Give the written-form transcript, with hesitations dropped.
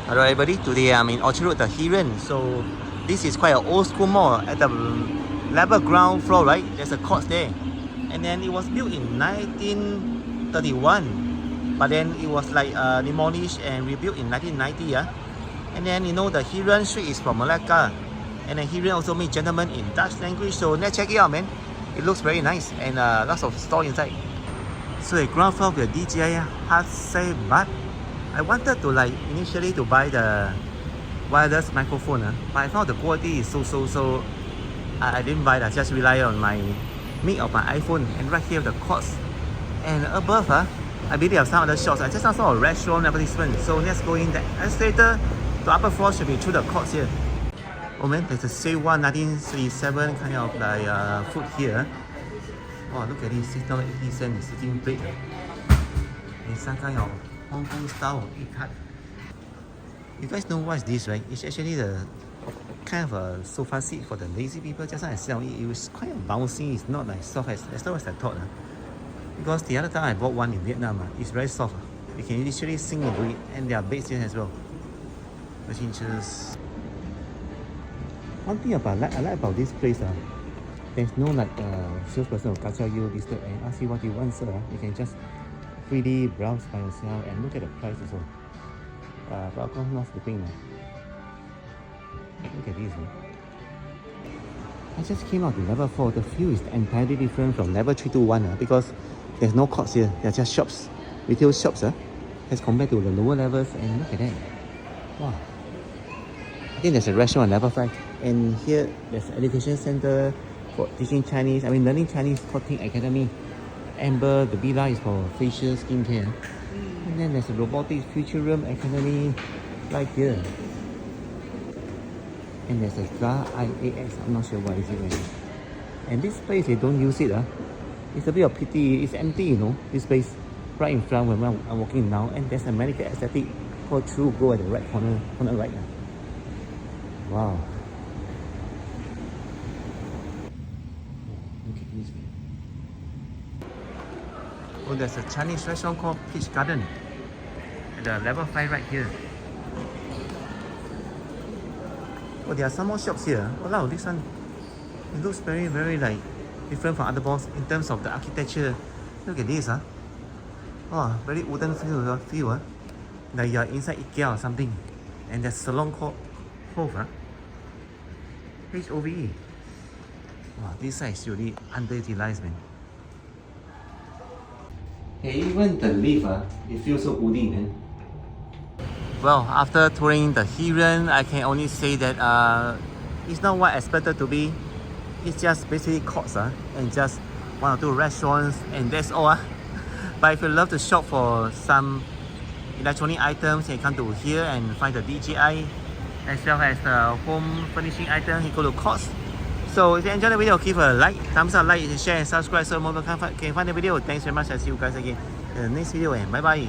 Hello everybody, today I'm in Orchard Road, the Heeren. So this is quite an old school mall. At the level ground floor, right, there's a courts there. And then it was built in 1931. But then it was like demolished and rebuilt in 1990. Yeah? And then you know the Heeren Street is from Malacca. And then Heeren also means gentleman in Dutch language. So let's check it out, man. It looks very nice and lots of store inside. So the ground floor with the DJI hard say, but I wanted to initially to buy the wireless microphone, but I found the quality is so I didn't buy that. Just rely on my mic of my iPhone. And right here the courts, and above I believe there are some other shops. I just saw a restaurant advertisement. So let's go in the escalator. The upper floor should be through the courts here. Oh man, there's a Say One 1937 kind of food here. Oh, look at this, $6.80 sitting plate. It's some kind of Hong Kong style egg cut. You guys know what's this, right? It's actually the kind of a sofa seat for the lazy people. Just like I said, it was quite bouncy. It's not like soft as I thought. Because the other time I bought one in Vietnam, it's very soft. You can literally sink into it, and there are beds here as well. Which inches. One thing I like about this place, there's no salesperson will catch you listed and ask you what you want, sir. You can just freely browse by yourself and look at the price also. But of course not sleeping now. Look at this. I just came out to level 4. The view is entirely different from level 3 to 1 because there's no courts here. They're just shops, retail shops as compared to the lower levels. And look at that. Wow. I think there's a restaurant on level 5. And here there's an education center for teaching Chinese. Learning Chinese called Ting Academy. Amber, the Villa is for facial skincare. And then there's a robotics future room academy right here. And there's a Star IAX, I'm not sure what is it right. And this place, they don't use it. It's a bit of pity, it's empty, you know, this place right in front when I'm walking now. And there's a medical aesthetic called True Go at the right corner right. Wow. Look at this. Oh, there's a Chinese restaurant called Peach Garden at the level 5 right here. Oh, there are some more shops here. Oh wow, this one, it looks very different from other malls in terms of the architecture. Look at this, Oh, very wooden feel, like you're inside IKEA or something. And there's a salon called Hove, HOVE. Wow, this side is really underutilized, man. Hey, even the lift, it feels so woody, man. Well, after touring the Heeren, I can only say that it's not what I expected to be. It's just basically courts and just one or two restaurants, and that's all. But if you love to shop for some electronic items, you can come to here and find the DJI, as well as the home furnishing items. You go to courts. So if you enjoyed the video, give a like, thumbs up, share and subscribe so more people can find the video. Thanks very much. I'll see you guys again in the next video, and bye bye.